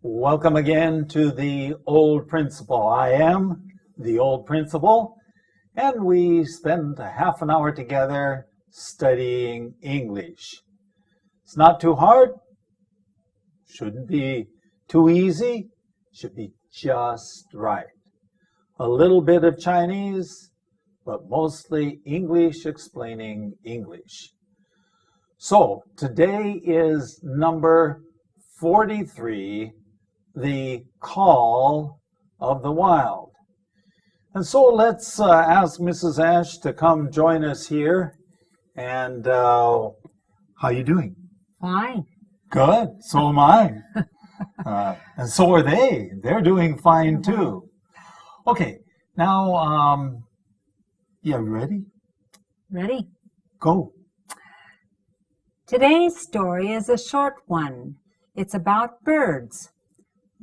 Welcome again to the Old Principal. I am the Old Principal, and we spend a half an hour together studying English. It's not too hard, shouldn't be too easy, should be just right. A little bit of Chinese, but mostly English explaining English. So today is number 43, The Call of the Wild. And so let's ask Mrs. Ash to come join us here. And how you doing? Fine. Good. So am I. And so are they. They're doing fine too. Okay. Now, you ready? Ready? Go. Today's story is a short one. It's about birds.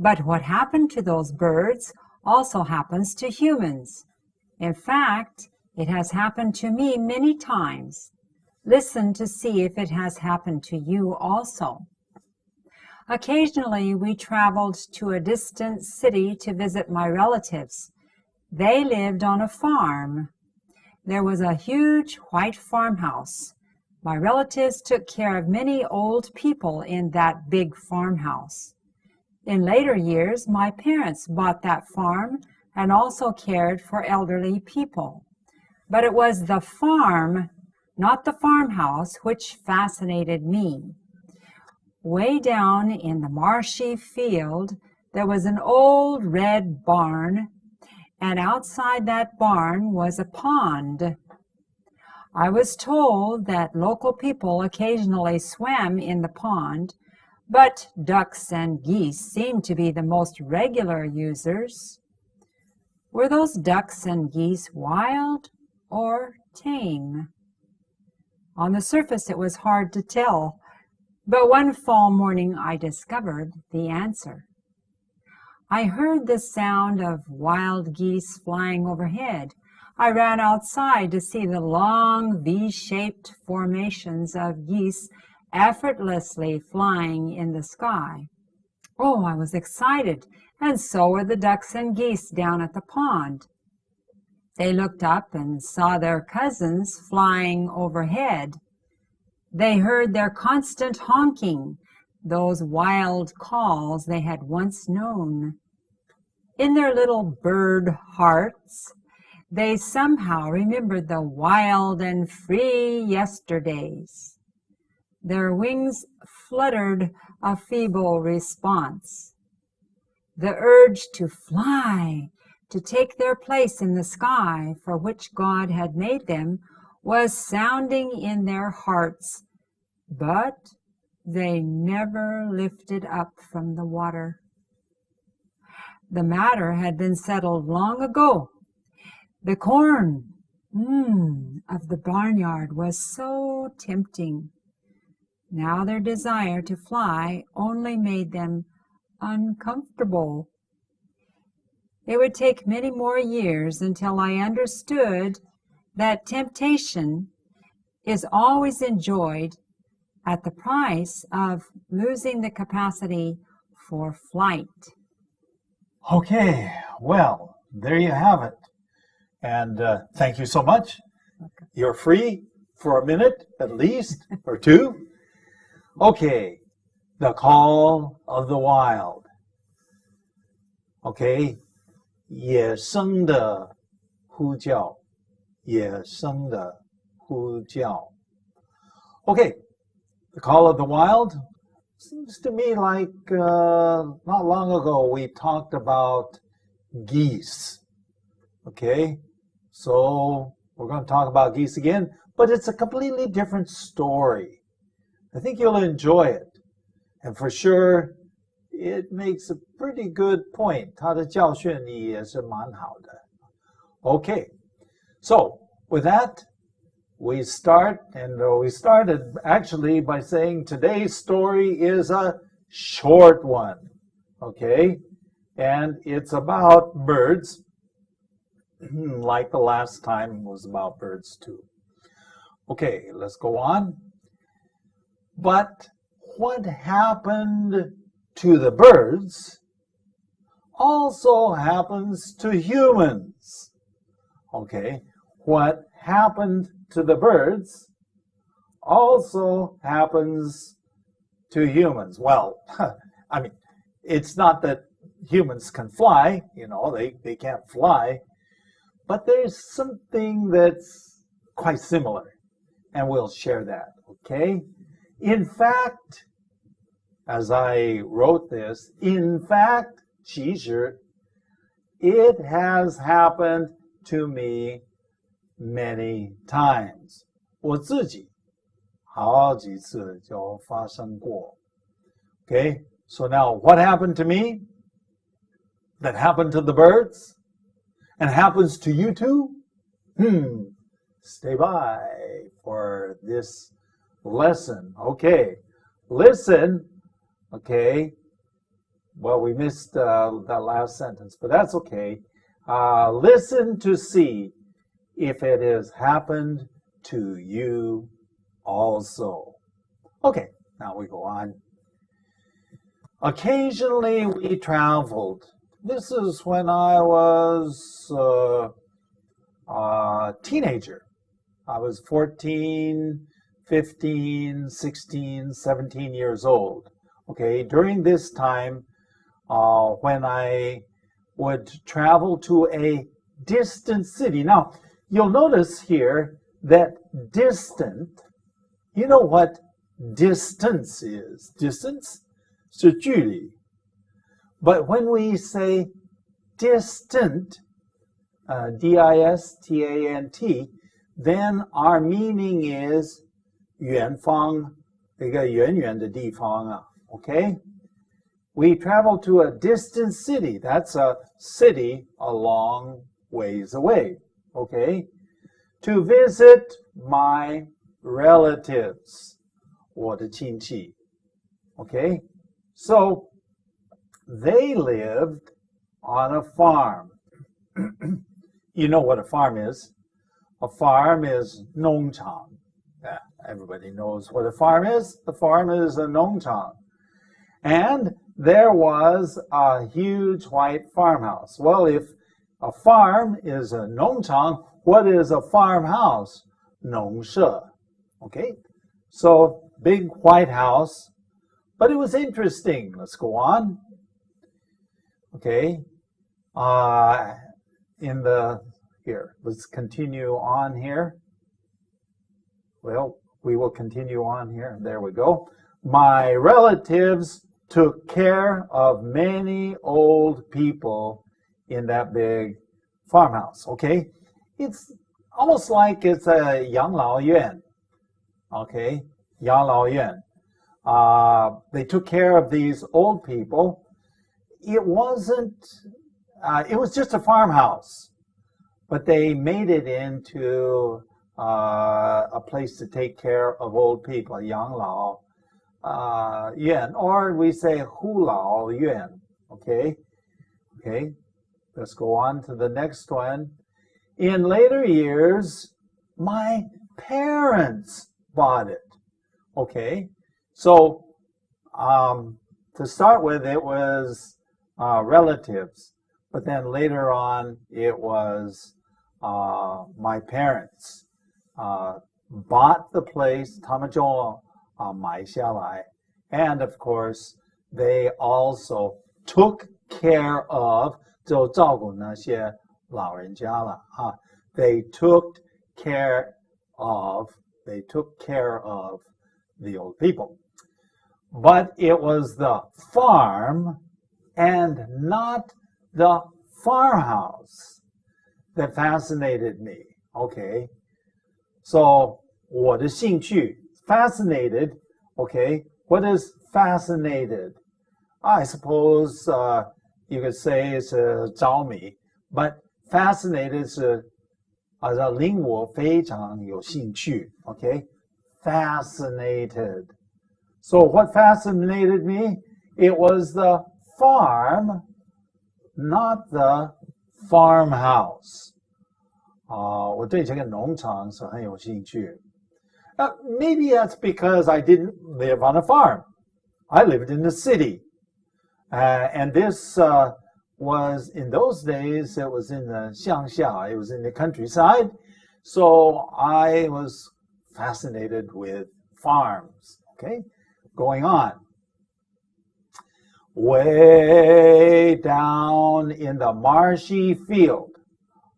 But what happened to those birds also happens to humans. In fact, it has happened to me many times. Listen to see if it has happened to you also. Occasionally, we traveled to a distant city to visit my relatives. They lived on a farm. There was a huge white farmhouse. My relatives took care of many old people in that big farmhouse. In later years, my parents bought that farm and also cared for elderly people. But it was the farm, not the farmhouse, which fascinated me. Way down in the marshy field, there was an old red barn, and outside that barn was a pond. I was told that local people occasionally swam in the pond, but ducks and geese seemed to be the most regular users. Were those ducks and geese wild or tame? On the surface it was hard to tell, but one fall morning I discovered the answer. I heard the sound of wild geese flying overhead. I ran outside to see the long V-shaped formations of geese effortlessly flying in the sky. Oh, I was excited, and so were the ducks and geese down at the pond. They looked up and saw their cousins flying overhead. They heard their constant honking, those wild calls they had once known. In their little bird hearts, they somehow remembered the wild and free yesterdays. Their wings fluttered a feeble response. The urge to fly, to take their place in the sky for which God had made them, was sounding in their hearts, but they never lifted up from the water. The matter had been settled long ago. The corn of the barnyard was so tempting. Now their desire to fly only made them uncomfortable. It would take many more years until I understood that temptation is always enjoyed at the price of losing the capacity for flight. Okay, well, there you have it. And thank you so much. You're free for a minute at least, or two. Okay, the call of the wild. Okay, 野生的呼叫，野生的呼叫。Okay, the call of the wild. Seems to me like not long ago we talked about geese. Okay, so we're going to talk about geese again, but it's a completely different story. I think you'll enjoy it. And for sure, it makes a pretty good point. 它的教训也是蛮好的. Okay, so with that, we start, and we started actually by saying today's story is a short one. Okay, and it's about birds, like the last time was about birds too. Okay, let's go on. But what happened to the birds also happens to humans. Okay, what happened to the birds also happens to humans. Well, I mean, it's not that humans can fly, they can't fly, but there's something that's quite similar, and we'll share that, okay? In fact, as I wrote this, in fact, 其实, it has happened to me many times. 我自己好几次就发生过. Okay, so now what happened to me that happened to the birds and happens to you too? Stay by for this lesson. Okay, listen. Okay, well, we missed that last sentence, but that's okay. Listen to see if it has happened to you also. Okay, now we go on. Occasionally we traveled. This is when I was a teenager. I was 14, 15, 16, 17 years old. Okay, during this time, when I would travel to a distant city. Now, you'll notice here that distant, you know what distance is? Distance 是距离. But when we say distant, D-I-S-T-A-N-T, then our meaning is 远方, 一个远远的地方啊, okay? We travel to a distant city. That's a city a long ways away, okay? To visit my relatives, 我的亲戚, okay? So, they lived on a farm. You know what a farm is. A farm is 农场. Yeah, everybody knows what a farm is. The farm is a 农场. And there was a huge white farmhouse. Well, if a farm is a 农场, what is a farmhouse? 农舍. Okay? So, big white house. But it was interesting. Let's go on. Okay. Here, let's continue on here. Well, we will continue on here. There we go. My relatives took care of many old people in that big farmhouse. Okay. It's almost like it's a 养老院. Okay. 养老院. They took care of these old people. It was just a farmhouse, but they made it into a place to take care of old people, 养老院, or we say 护老院. Okay, let's go on to the next one. In later years, my parents bought it. Okay, so to start with, it was relatives, but then later on it was my parents bought the place, 他们就买下来, and of course they also took care of, 就照顾那些老人家了, they took care of the old people. But it was the farm and not the farmhouse that fascinated me. Okay, so 我的兴趣, fascinated. Okay, what is fascinated? I suppose you could say it's 着迷, but fascinated 是令我非常有兴趣. Okay, fascinated. So what fascinated me? It was the farm, not the farmhouse. 我对这个农场是很有兴趣. Maybe that's because I didn't live on a farm. I lived in the city. And this was, in those days, it was in the xiangxia, it was in the countryside. So I was fascinated with farms, okay, going on. Way down in the marshy field,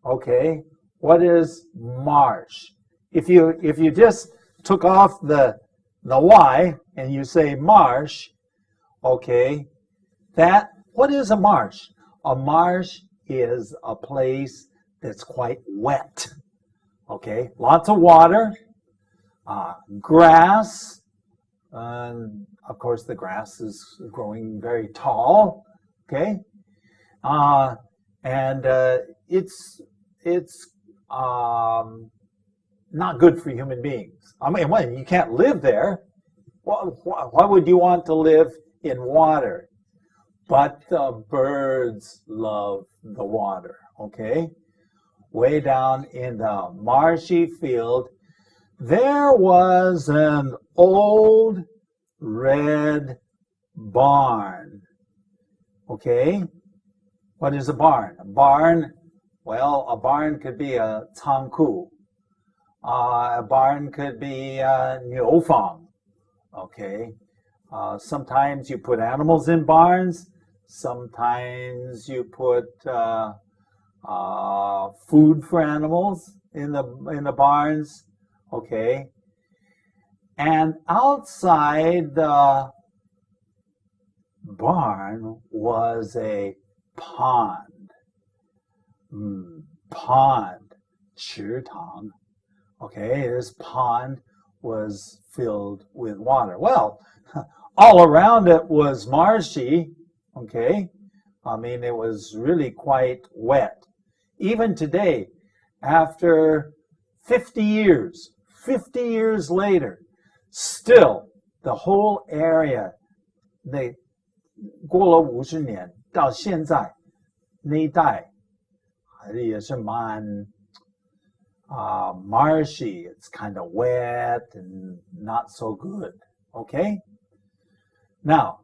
okay, what is marsh? If you just took off the Y and you say marsh, okay, what is a marsh? A marsh is a place that's quite wet, okay, lots of water, grass, and of course the grass is growing very tall, okay, and it's not good for human beings. I mean, when you can't live there, why would you want to live in water? But the birds love the water, okay? Way down in the marshy field, there was an old red barn, okay? What is a barn? A barn, well, a barn could be a 仓库. A barn could be a 牛房, okay? Sometimes you put animals in barns. Sometimes you put food for animals in the barns, okay? And outside the barn was a pond. Pond, 池塘. Okay, this pond was filled with water. Well, all around it was marshy, okay? I mean, it was really quite wet. Even today, after 50 years later, still the whole area, 过了50年到现在那一带也是蛮marshy. It's kind of wet and not so good. Okay? Now,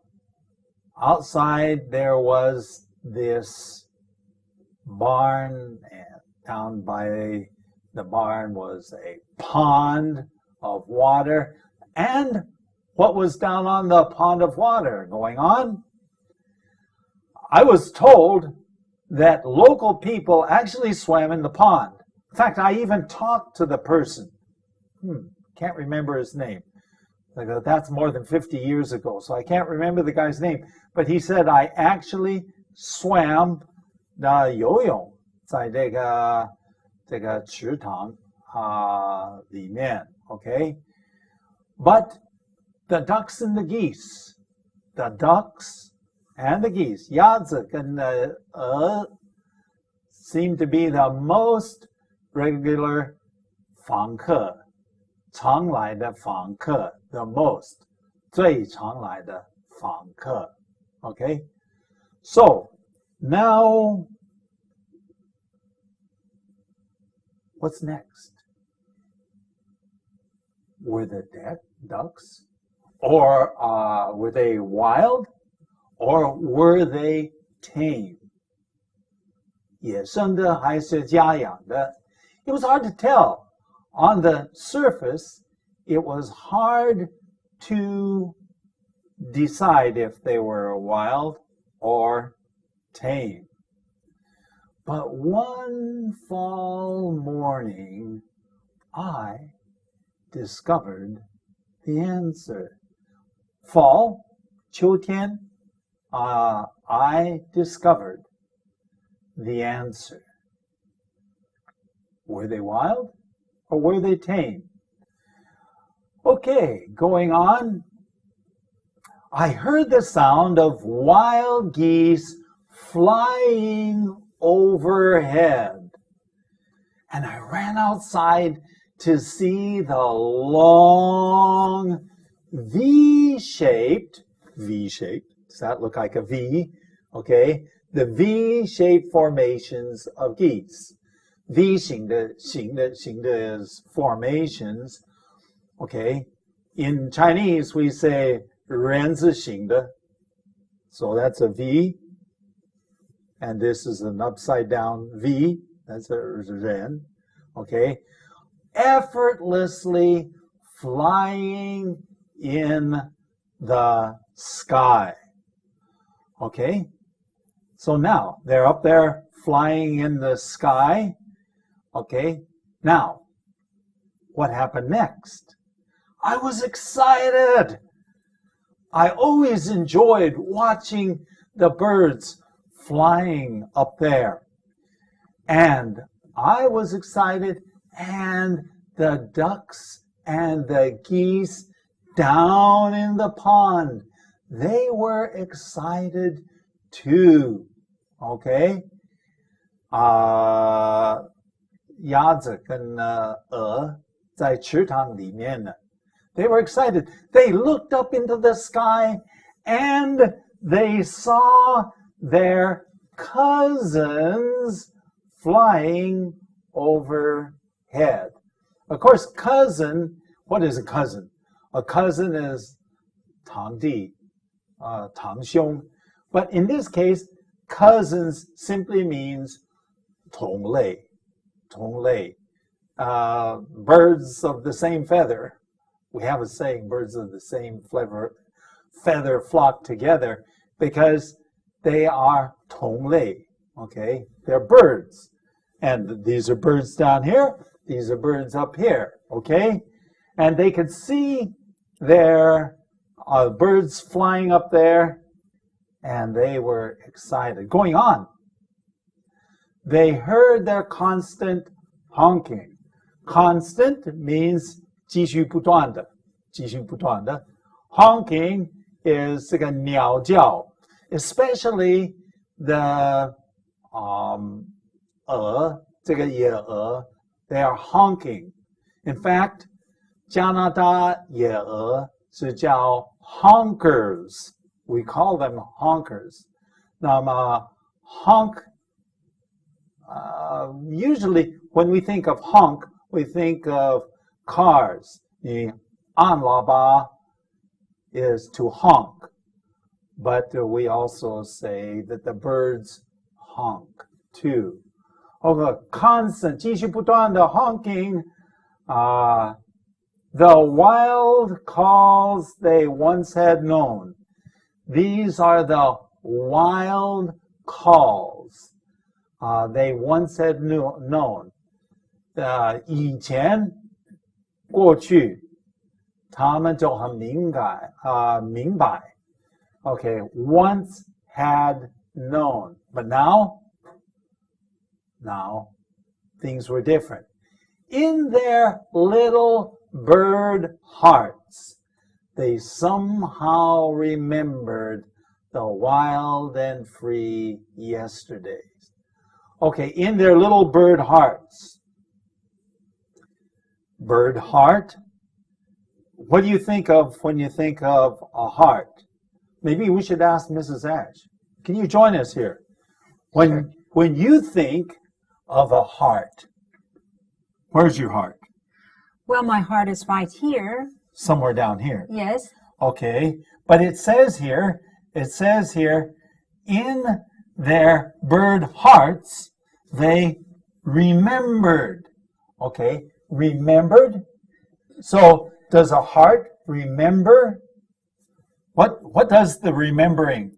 outside there was this barn, and down by the barn was a pond of water. And what was down on the pond of water going on? I was told that local people actually swam in the pond. In fact, I even talked to the person. Can't remember his name. That's more than 50 years ago, so I can't remember the guy's name. But he said I actually swam 游泳在这个池塘里面, okay? But the ducks and the geese, the ducks and the geese, 鸭子跟鹅 seem to be the most regular 访客, 常来的访客, the most, 最常来的访客, okay? So, now, what's next? Were the ducks? Or were they wild? Or were they tame? 野生的还是家养的? It was hard to tell. On the surface, it was hard to decide if they were wild or tame. But one fall morning, I discovered the answer. Fall, 秋天, I discovered the answer. Were they wild or were they tame? Okay, going on. I heard the sound of wild geese flying overhead. And I ran outside to see the long V-shaped, does that look like a V? Okay, the V-shaped formations of geese. V 型的 is formations. Okay, in Chinese we say 人字形的, So that's a V. And this is an upside down V. That's a 人. Okay. Effortlessly flying in the sky. Okay. So now they're up there flying in the sky. Okay. Now, what happened next? I was excited. I always enjoyed watching the birds flying up there. And I was excited, and the ducks and the geese down in the pond, they were excited too. Okay? 鸭子跟鹅在池塘里面呢。They were excited. They looked up into the sky and they saw their cousins flying overhead. Of course, cousin, what is a cousin? A cousin is 堂弟, 堂兄. But in this case, cousins simply means 同类. 同类. Birds of the same feather. We have a saying, birds of the same feather flock together, because they are 同类. Okay, they're birds. And these are birds down here. These are birds up here. Okay, and they could see their birds flying up there, and they were excited. Going on, they heard their constant honking. Constant means 继续不断的, 继续不断的. Honking is 这个鸟叫, especially the 鹅, 这个野鹅, they are honking. In fact, 加拿大野鹅是叫 honkers. We call them honkers. 那么 honk, usually when we think of honk, we think of cars. 你按喇叭 is to honk. But we also say that the birds honk too. Okay, constant, 继续不断的 honking. The wild calls they once had known. These are the wild calls they once had known. 以前过去他们就很明白 Okay, once had known. But now things were different. In their little bird hearts, they somehow remembered the wild and free yesterdays. Okay, in their little bird hearts. Bird heart. What do you think of when you think of a heart? Maybe we should ask Mrs. Ash. Can you join us here? When you think of a heart, where's your heart? Well, my heart is right here. Somewhere down here. Yes. Okay, but it says here, in their bird hearts, they remembered. Okay, remembered. So does a heart remember? What does the remembering?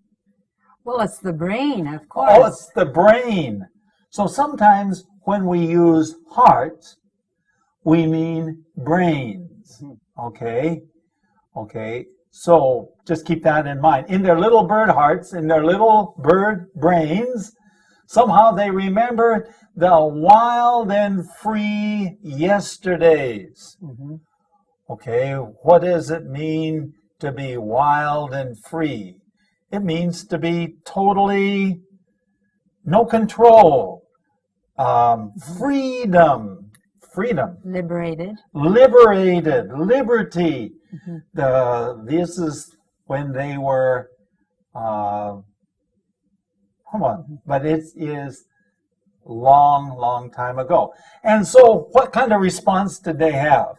Well, it's the brain, of course. Oh, it's the brain. So sometimes when we use heart, we mean brains. Okay? Okay. So just keep that in mind. In their little bird hearts, in their little bird brains, somehow they remember the wild and free yesterdays. Okay, what does it mean to be wild and free? It means to be totally no control, freedom, Liberated. Liberty. This is when they were, but it is long time ago. And so what kind of response did they have?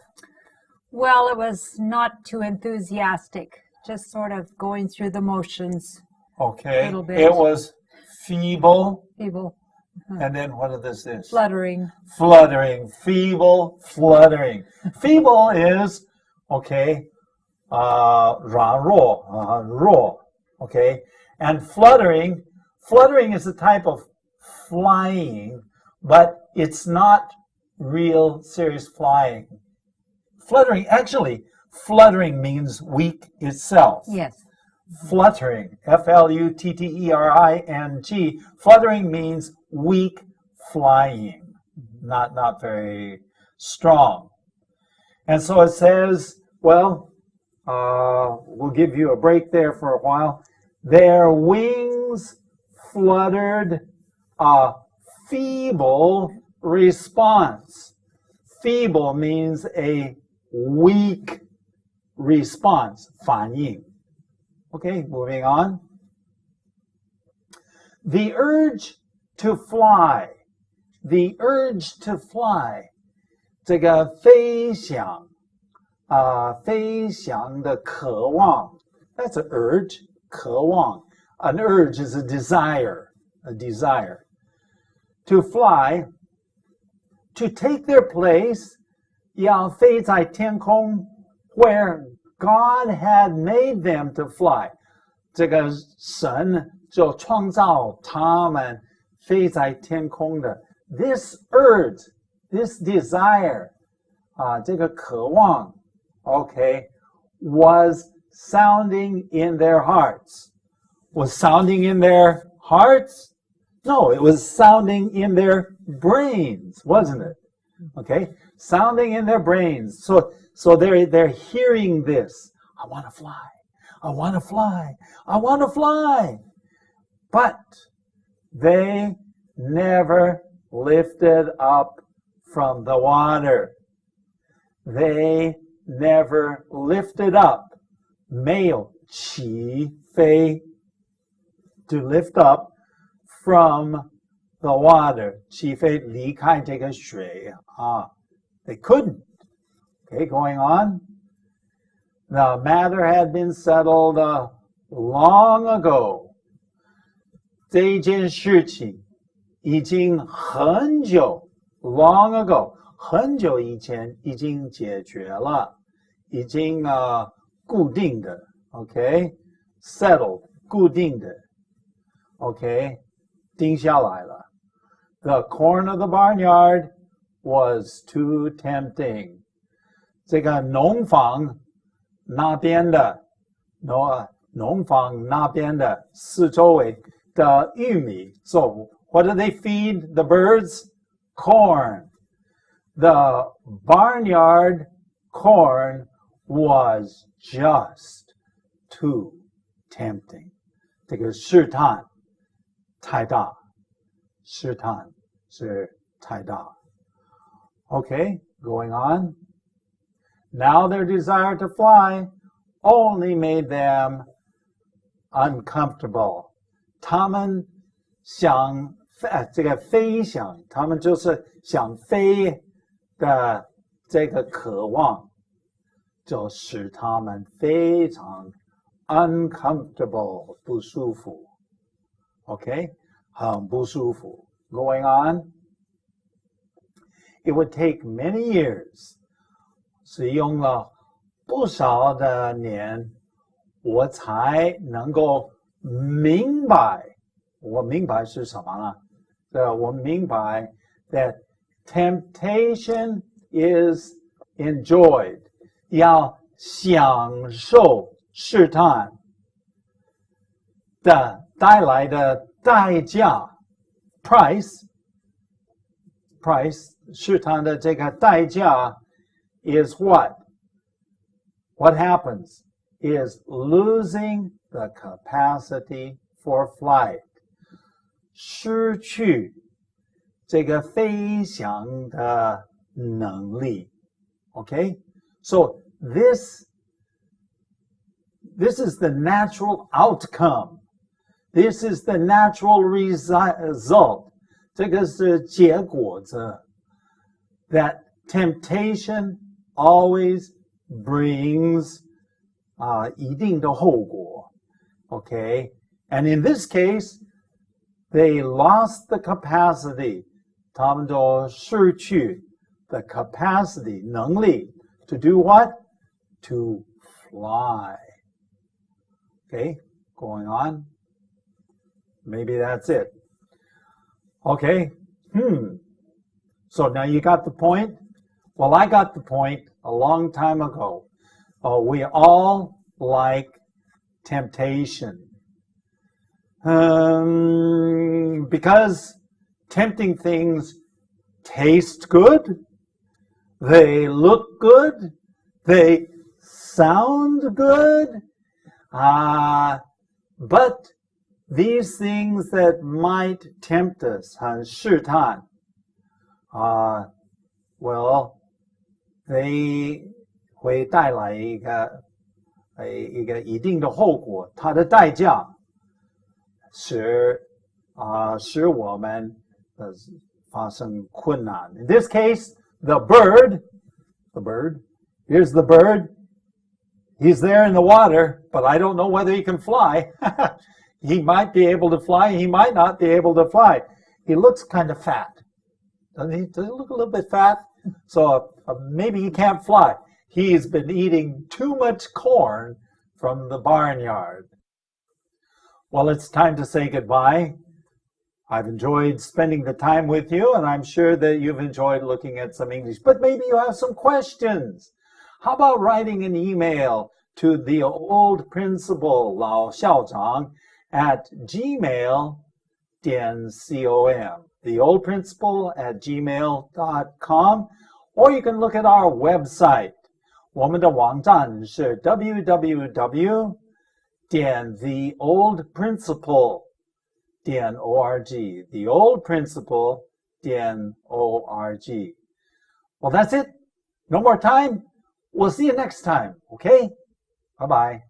Well, it was not too enthusiastic, just sort of going through the motions. Okay. Little bit. It was feeble. Feeble. And then what is this? Fluttering. Fluttering. Feeble, fluttering. Feeble is, okay, 软弱, 弱, okay? And fluttering is a type of flying, but it's not real serious flying. Fluttering means weak itself. Yes. Fluttering, F-L-U-T-T-E-R-I-N-G. Fluttering means weak flying, not very strong. And so it says, well, we'll give you a break there for a while. Their wings fluttered a feeble response. Feeble means a weak response, 反应. Okay, moving on. The urge to fly. The urge to fly. 这个飞翔飞翔的渴望. That's an urge, 渴望. An urge is a desire. To fly, to take their place, 要飞在天空 where God had made them to fly. 这个神就创造他们飞在天空的. This urge, this desire, 这个渴望, okay, was sounding in their hearts. Was sounding in their hearts? No, it was sounding in their brains, wasn't it? Okay, sounding in their brains. So they're hearing this. I want to fly. I want to fly. I want to fly. But they never lifted up from the water. They never lifted up. 没有起飞. To lift up from the water. 起飞离开这个水. They couldn't. Okay, going on. The matter had been settled long ago. 这一件事情已经很久 long ago 很久以前已经解决了，已经固定的 okay settled 固定的 okay 定下来了。The corn of the barnyard was too tempting. 这个农房那边的农房那边的四周围的玉米。So what do they feed the birds? Corn. The barnyard corn was just too tempting. 这个试探太大，试探是太大。Okay, going on. Now their desire to fly only made them uncomfortable. 他们想这个飞翔，他们就是想飞的这个渴望，就使他们非常 uncomfortable 不舒服。Okay, 很不舒服。Going on. It would take many years. 是用了不少的年，我才能够明白。我明白是什么呢？我明白 that temptation is enjoyed. 要享受试探的带来的代价 price 试探的这个代价 is what? What happens is losing the capacity for flight. 失去这个飞翔的能力。Okay? So this is the natural outcome. This is the natural result. 这个是结果子。That temptation always brings 一定的后果。Okay? And in this case, they lost the capacity. 他们都失去 the capacity, 能力 to do what? To fly. Okay, going on. Maybe that's it. Okay. So now you got the point? Well, I got the point a long time ago. We all like temptation. Because tempting things taste good, they look good, they sound good, but these things that might tempt us, 很试探, well, they 会带来一个一定的后果，它的代价使我们发生困难。In this case, the bird, here's the bird. He's there in the water, but I don't know whether he can fly. He might be able to fly, he might not be able to fly. He looks kind of fat. Doesn't he? Does he look a little bit fat? So maybe he can't fly. He's been eating too much corn from the barnyard. Well, it's time to say goodbye. I've enjoyed spending the time with you, and I'm sure that you've enjoyed looking at some English. But maybe you have some questions. How about writing an email to the old principal, 老校长, at gmail.com. The old principal at gmail.com. Or you can look at our website. 我们的网站是 www.theoldprincipal.org. Theoldprincipal.org. Well, that's it. No more time. We'll see you next time. Okay? Bye-bye.